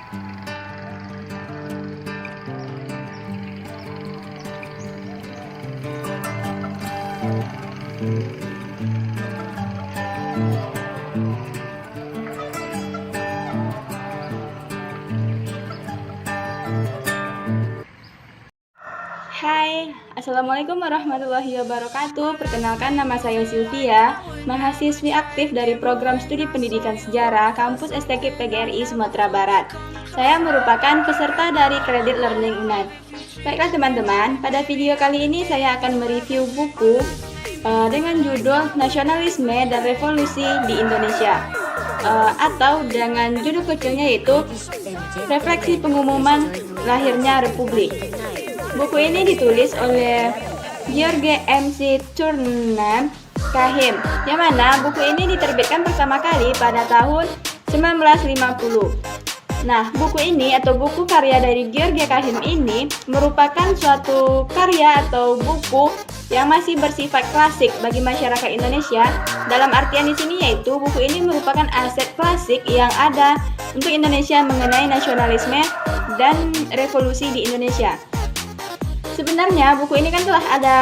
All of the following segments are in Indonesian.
Hai, Assalamualaikum warahmatullahi wabarakatuh. Perkenalkan, nama saya Sylvia, mahasiswi aktif dari Program Studi Pendidikan Sejarah Kampus STQ PGRI Sumatera Barat. Saya merupakan peserta dari Credit Learning UNAD. Baiklah teman-teman, pada video kali ini saya akan mereview buku dengan judul Nasionalisme dan Revolusi di Indonesia, atau dengan judul kecilnya yaitu Refleksi Pengumuman Lahirnya Republik. Buku ini ditulis oleh George M.C. Turnham Kahim, yang mana buku ini diterbitkan pertama kali pada tahun 1950. Nah, buku ini atau buku karya dari George Kahim ini merupakan suatu karya atau buku yang masih bersifat klasik bagi masyarakat Indonesia. Dalam artian di sini yaitu buku ini merupakan aset klasik yang ada untuk Indonesia mengenai nasionalisme dan revolusi di Indonesia. Sebenarnya buku ini kan telah ada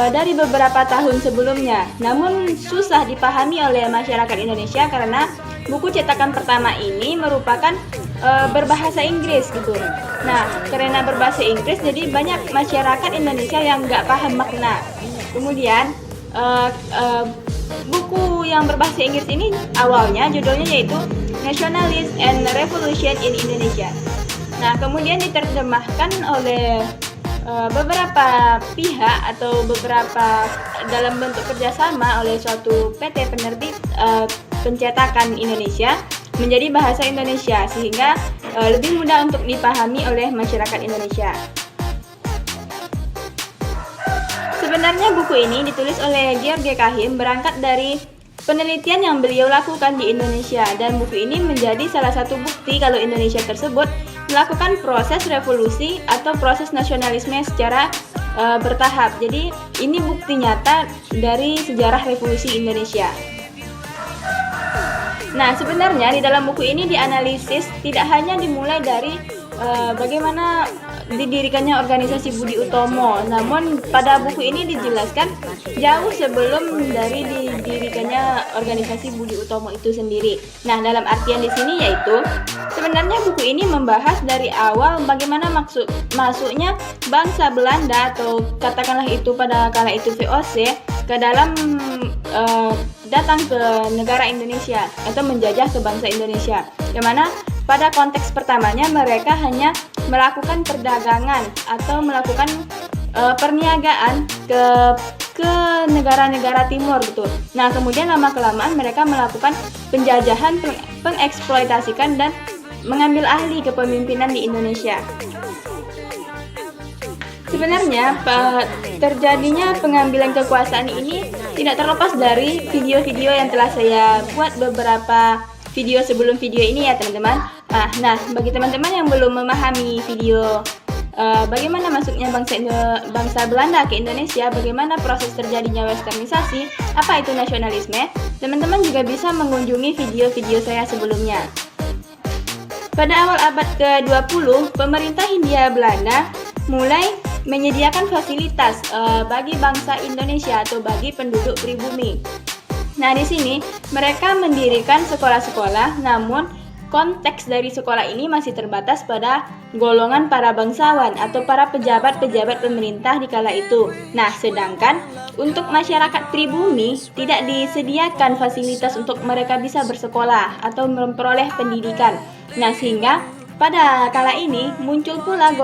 dari beberapa tahun sebelumnya, namun susah dipahami oleh masyarakat Indonesia karena buku cetakan pertama ini merupakan berbahasa Inggris gitu. Nah, karena berbahasa Inggris jadi banyak masyarakat Indonesia yang nggak paham makna. Kemudian buku yang berbahasa Inggris ini awalnya judulnya yaitu Nationalism and Revolution in Indonesia. Nah, kemudian diterjemahkan oleh beberapa pihak atau beberapa dalam bentuk kerjasama oleh suatu PT penerbit pencetakan Indonesia menjadi bahasa Indonesia sehingga lebih mudah untuk dipahami oleh masyarakat Indonesia. Sebenarnya buku ini ditulis oleh George Kahim berangkat dari penelitian yang beliau lakukan di Indonesia, dan buku ini menjadi salah satu bukti kalau Indonesia tersebut melakukan proses revolusi atau proses nasionalisme secara bertahap. Jadi ini bukti nyata dari sejarah revolusi Indonesia. Nah, sebenarnya di dalam buku ini dianalisis tidak hanya dimulai dari bagaimana didirikannya organisasi Budi Utomo, namun pada buku ini dijelaskan jauh sebelum dari didirikannya organisasi Budi Utomo itu sendiri. Nah, dalam artian di sini yaitu sebenarnya buku ini membahas dari awal bagaimana masuknya bangsa Belanda atau katakanlah itu pada kala itu VOC ke dalam datang ke negara Indonesia atau menjajah ke bangsa Indonesia, yang mana pada konteks pertamanya mereka hanya melakukan perdagangan atau melakukan perniagaan ke negara-negara timur gitu. Nah, kemudian lama-kelamaan mereka melakukan penjajahan, pengeksploitasikan dan mengambil alih kepemimpinan di Indonesia. Sebenarnya terjadinya pengambilan kekuasaan ini tidak terlepas dari video-video yang telah saya buat beberapa video sebelum video ini ya teman-teman. Nah, bagi teman-teman yang belum memahami video bagaimana masuknya bangsa Belanda ke Indonesia, bagaimana proses terjadinya westernisasi, apa itu nasionalisme, teman-teman juga bisa mengunjungi video-video saya sebelumnya. Pada awal abad ke-20, pemerintah Hindia Belanda mulai menyediakan fasilitas bagi bangsa Indonesia atau bagi penduduk pribumi. Nah, di sini mereka mendirikan sekolah-sekolah, namun konteks dari sekolah ini masih terbatas pada golongan para bangsawan atau para pejabat-pejabat pemerintah di kala itu. Nah, sedangkan untuk masyarakat pribumi tidak disediakan fasilitas untuk mereka bisa bersekolah atau memperoleh pendidikan. Nah, sehingga pada kala ini muncul pula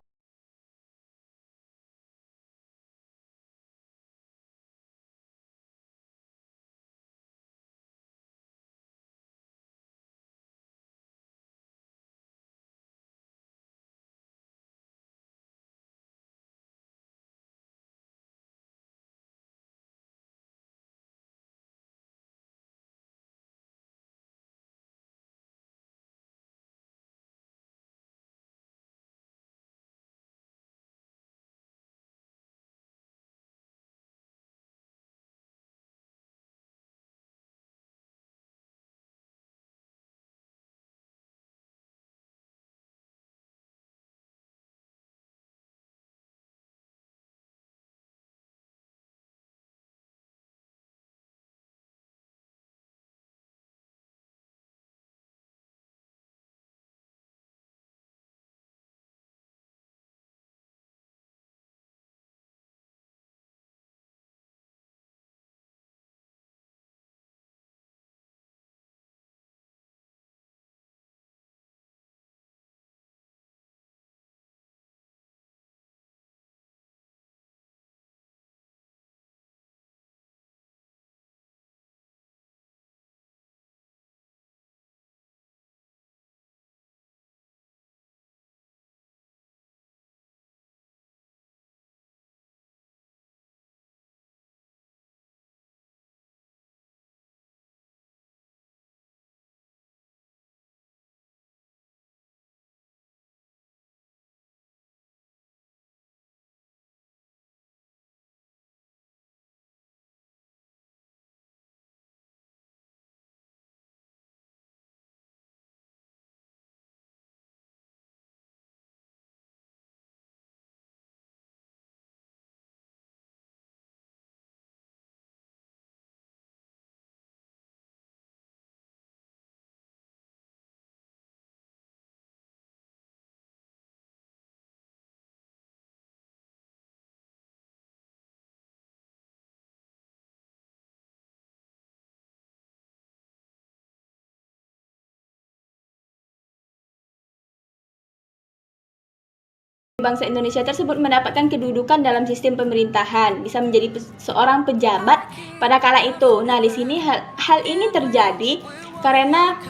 bangsa Indonesia tersebut mendapatkan kedudukan dalam sistem pemerintahan, bisa menjadi seorang pejabat pada kala itu. Nah, di sini hal ini terjadi karena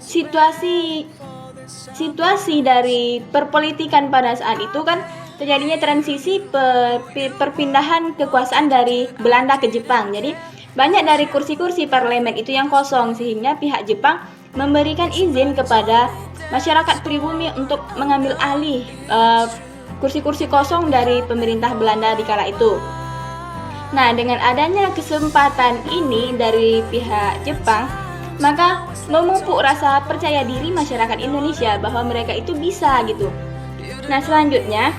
situasi dari perpolitikan pada saat itu kan terjadinya transisi perpindahan kekuasaan dari Belanda ke Jepang. Jadi banyak dari kursi-kursi parlemen itu yang kosong, sehingga pihak Jepang memberikan izin kepada masyarakat pribumi untuk mengambil alih kursi-kursi kosong dari pemerintah Belanda di kala itu. Nah, dengan adanya kesempatan ini dari pihak Jepang, maka memupuk rasa percaya diri masyarakat Indonesia bahwa mereka itu bisa gitu. Nah, selanjutnya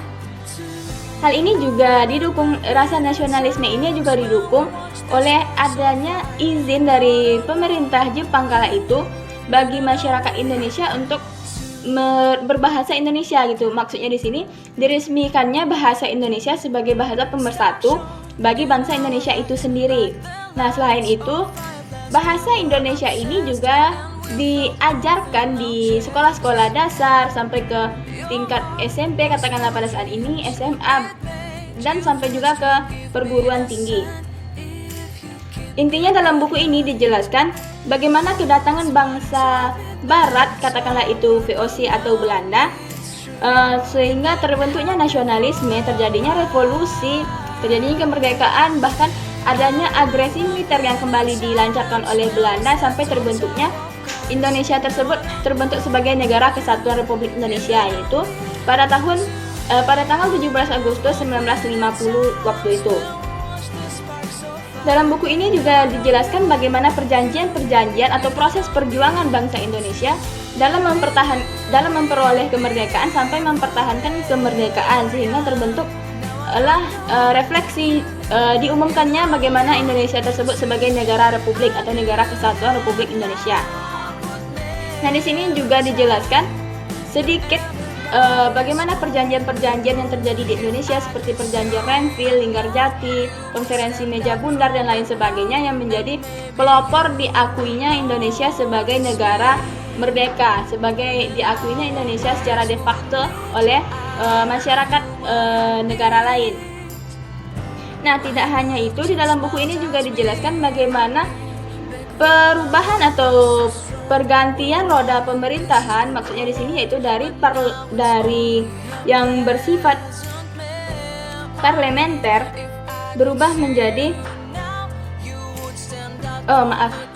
hal ini juga didukung, rasa nasionalisme ini juga didukung oleh adanya izin dari pemerintah Jepang kala itu bagi masyarakat Indonesia untuk berbahasa Indonesia gitu. Maksudnya di sini diresmikannya bahasa Indonesia sebagai bahasa pemersatu bagi bangsa Indonesia itu sendiri. Nah, selain itu bahasa Indonesia ini juga diajarkan di sekolah-sekolah dasar sampai ke tingkat SMP, katakanlah pada saat ini SMA, dan sampai juga ke perguruan tinggi. Intinya dalam buku ini dijelaskan bagaimana kedatangan bangsa Barat, katakanlah itu VOC atau Belanda, sehingga terbentuknya nasionalisme, terjadinya revolusi, terjadinya kemerdekaan, bahkan adanya agresi militer yang kembali dilancarkan oleh Belanda sampai terbentuknya Indonesia tersebut terbentuk sebagai Negara Kesatuan Republik Indonesia, yaitu pada tanggal 17 Agustus 1950 waktu itu. Dalam buku ini juga dijelaskan bagaimana perjanjian-perjanjian atau proses perjuangan bangsa Indonesia dalam memperoleh kemerdekaan sampai mempertahankan kemerdekaan, sehingga terbentuklah refleksi diumumkannya bagaimana Indonesia tersebut sebagai negara republik atau Negara Kesatuan Republik Indonesia. Nah, di sini juga dijelaskan sedikit bagaimana perjanjian-perjanjian yang terjadi di Indonesia seperti perjanjian Renville, Linggarjati, konferensi meja bundar dan lain sebagainya yang menjadi pelopor diakuinya Indonesia sebagai negara merdeka, sebagai diakuinya Indonesia secara de facto oleh masyarakat negara lain. Nah, tidak hanya itu, di dalam buku ini juga dijelaskan bagaimana perubahan atau pergantian roda pemerintahan, maksudnya di sini yaitu dari yang bersifat parlementer berubah menjadi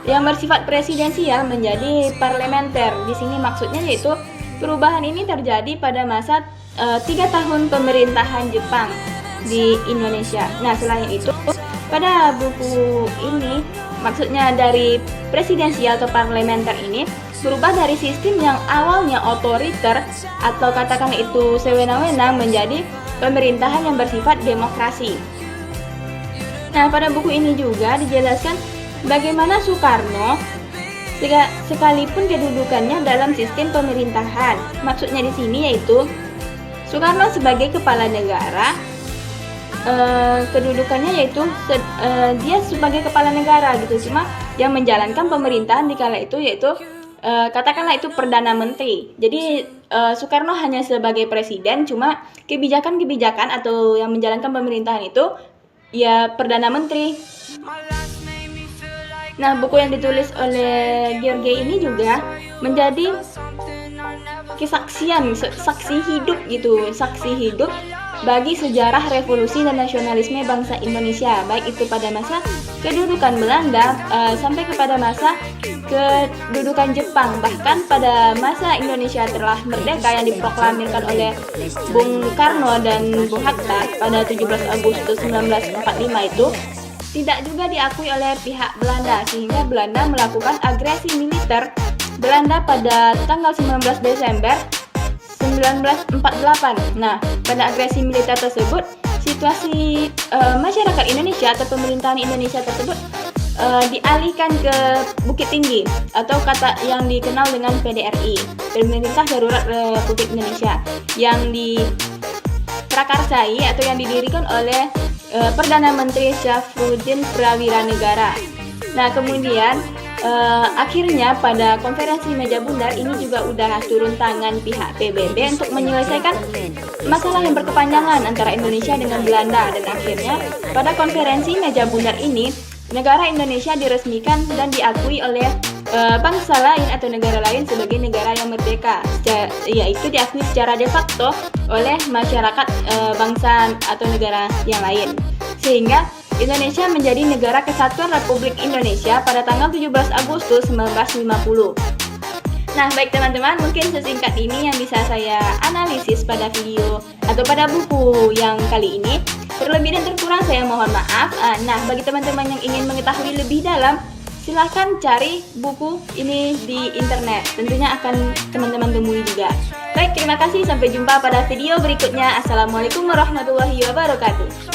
yang bersifat presidensial menjadi parlementer. Di sini maksudnya yaitu perubahan ini terjadi pada masa 3 tahun pemerintahan Jepang di Indonesia. Nah, selain itu pada buku ini maksudnya dari presidensial ke parlementer ini berubah dari sistem yang awalnya otoriter atau katakan itu sewenang-wenang menjadi pemerintahan yang bersifat demokrasi. Nah, pada buku ini juga dijelaskan bagaimana Soekarno sekalipun kedudukannya dalam sistem pemerintahan, maksudnya di sini yaitu Soekarno sebagai kepala negara, kedudukannya yaitu dia sebagai kepala negara gitu, cuma yang menjalankan pemerintahan di kala itu yaitu katakanlah itu Perdana Menteri. Jadi Soekarno hanya sebagai presiden, cuma kebijakan-kebijakan atau yang menjalankan pemerintahan itu ya Perdana Menteri. Nah, buku yang ditulis oleh George ini juga menjadi kesaksian, saksi hidup bagi sejarah revolusi dan nasionalisme bangsa Indonesia, baik itu pada masa kedudukan Belanda sampai kepada masa kedudukan Jepang, bahkan pada masa Indonesia telah merdeka yang diproklamirkan oleh Bung Karno dan Bung Hatta pada 17 Agustus 1945 itu tidak juga diakui oleh pihak Belanda, sehingga Belanda melakukan agresi militer Belanda pada tanggal 19 Desember 1948. Nah, pada agresi militer tersebut, situasi masyarakat Indonesia atau pemerintahan Indonesia tersebut dialihkan ke Bukit Tinggi atau kata yang dikenal dengan PDRI, Pemerintah Darurat Republik Indonesia, yang diprakarsai atau yang didirikan oleh Perdana Menteri Syafruddin Prawiranegara. Nah, kemudian Akhirnya pada konferensi meja bundar ini juga udah turun tangan pihak PBB untuk menyelesaikan masalah yang berkepanjangan antara Indonesia dengan Belanda, dan akhirnya pada konferensi meja bundar ini negara Indonesia diresmikan dan diakui oleh bangsa lain atau negara lain sebagai negara yang merdeka, yaitu diakui secara de facto oleh masyarakat bangsa atau negara yang lain, sehingga Indonesia menjadi negara kesatuan Republik Indonesia pada tanggal 17 Agustus 1950. Nah, baik teman-teman, mungkin sesingkat ini yang bisa saya analisis pada video atau pada buku yang kali ini. Terlebih dan terkurang saya mohon maaf. Nah, bagi teman-teman yang ingin mengetahui lebih dalam, silahkan cari buku ini di internet. Tentunya akan teman-teman temui juga. Baik, terima kasih. Sampai jumpa pada video berikutnya. Assalamualaikum warahmatullahi wabarakatuh.